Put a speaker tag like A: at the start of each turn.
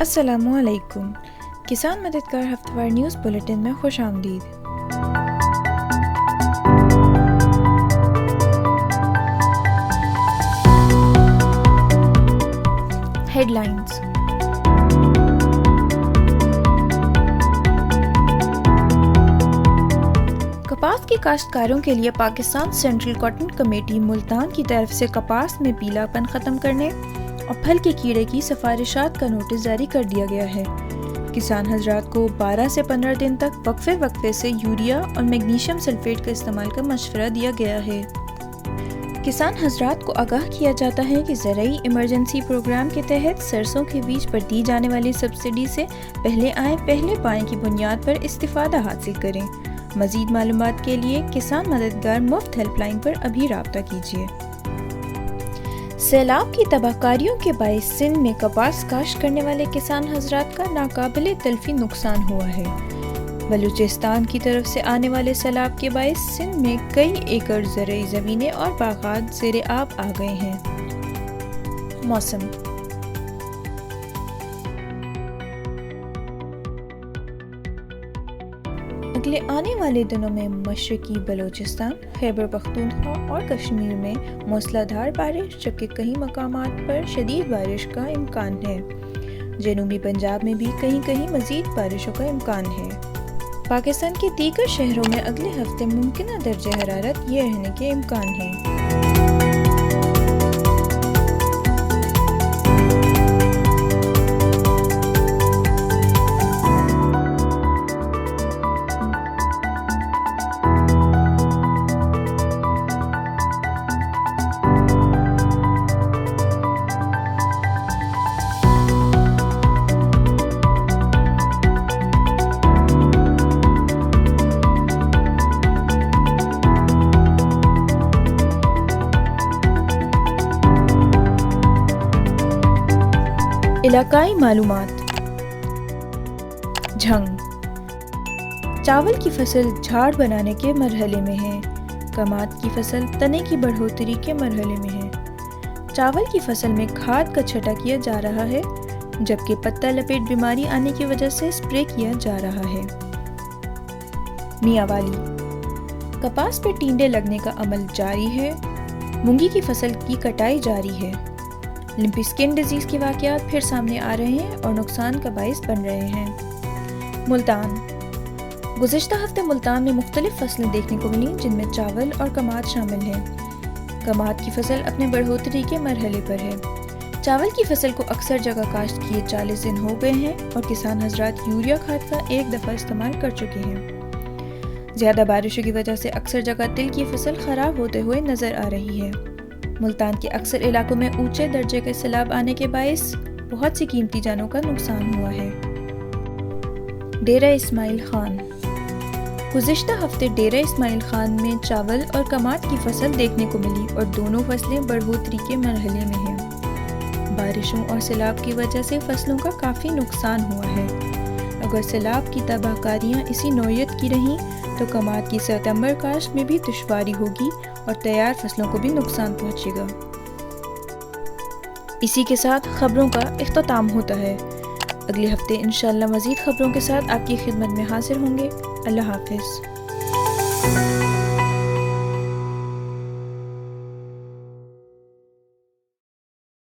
A: السلام علیکم۔ کسان مددگار ہفتہ وار نیوز بلیٹن میں خوش آمدید۔ Headlines. کپاس کی کاشتکاروں کے لیے Pakistan central cotton committee Multan کی طرف سے کپاس میں پیلا پن ختم کرنے اور پھل کے کیڑے کی سفارشات کا نوٹس جاری کر دیا گیا ہے۔ کسان حضرات کو 12 سے 15 دن تک وقفے سے یوریا اور میگنیشیم سلفیٹ کا استعمال کا مشورہ دیا گیا ہے۔ کسان حضرات کو آگاہ کیا جاتا ہے کہ زرعی ایمرجنسی پروگرام کے تحت سرسوں کے بیج پر دی جانے والی سبسڈی سے پہلے آئیں پہلے پائیں کی بنیاد پر استفادہ حاصل کریں۔ مزید معلومات کے لیے کسان مددگار مفت ہیلپ لائن پر ابھی رابطہ کیجیے۔ سیلاب کی تباہ کاریوں کے باعث سندھ میں کپاس کاشت کرنے والے کسان حضرات کا ناقابل تلفی نقصان ہوا ہے۔ بلوچستان کی طرف سے آنے والے سیلاب کے باعث سندھ میں کئی ایکڑ زرعی زمینیں اور باغات زیر آب آ گئے ہیں۔ موسم۔ اگلے آنے والے دنوں میں مشرقی بلوچستان، خیبر پختونخوا اور کشمیر میں موسلا دھار بارش جبکہ کئی مقامات پر شدید بارش کا امکان ہے۔ جنوبی پنجاب میں بھی کہیں کہیں مزید بارشوں کا امکان ہے۔ پاکستان کے دیگر شہروں میں اگلے ہفتے ممکنہ درجہ حرارت یہ رہنے کے امکان ہے۔ علاقائی معلومات۔ جھنگ۔ چاول کی فصل جھاڑ بنانے کے مرحلے میں ہے۔ کماد کی فصل تنے کی بڑھوتری کے مرحلے میں ہے۔ چاول کی فصل میں کھاد کا چھٹا کیا جا رہا ہے جبکہ پتا لپیٹ بیماری آنے کی وجہ سے اسپرے کیا جا رہا ہے۔ میاں والی۔ کپاس پہ ٹینڈے لگنے کا عمل جاری ہے۔ مونگی کی فصل کی کٹائی جاری ہے۔ لمپی سکن ڈیزیز کے واقعات پھر سامنے آ رہے ہیں اور نقصان کا باعث بن رہے ہیں۔ ملتان۔ گزشتہ ہفتے ملتان میں مختلف فصلیں دیکھنے کو ملیں جن میں چاول اور کماد شامل ہیں۔ کماد کی فصل اپنے بڑھوتری کے مرحلے پر ہے۔ چاول کی فصل کو اکثر جگہ کاشت کیے 40 دن ہو گئے ہیں اور کسان حضرات یوریا کھاد کا ایک دفعہ استعمال کر چکے ہیں۔ زیادہ بارشوں کی وجہ سے اکثر جگہ تل کی فصل خراب ہوتے ہوئے نظر آ رہی ہے۔ ملتان کے اکثر علاقوں میں اونچے درجے کے سیلاب آنے کے باعث بہت سی قیمتی جانوں کا نقصان ہوا ہے۔ ڈیرہ اسماعیل خان۔ گزشتہ ہفتے ڈیرہ اسماعیل خان میں چاول اور کماد کی فصل دیکھنے کو ملی اور دونوں فصلیں بڑھوتری کے مرحلے میں ہیں۔ بارشوں اور سیلاب کی وجہ سے فصلوں کا کافی نقصان ہوا ہے۔ اگر سیلاب کی تباہ کاریاں اسی نوعیت کی رہیں تو کماد کی ستمبر کاشت میں بھی دشواری ہوگی اور تیار فصلوں کو بھی نقصان پہنچے گا۔ اسی کے ساتھ خبروں کا اختتام ہوتا ہے۔ اگلے ہفتے انشاءاللہ مزید خبروں کے ساتھ آپ کی خدمت میں حاضر ہوں گے۔ اللہ حافظ۔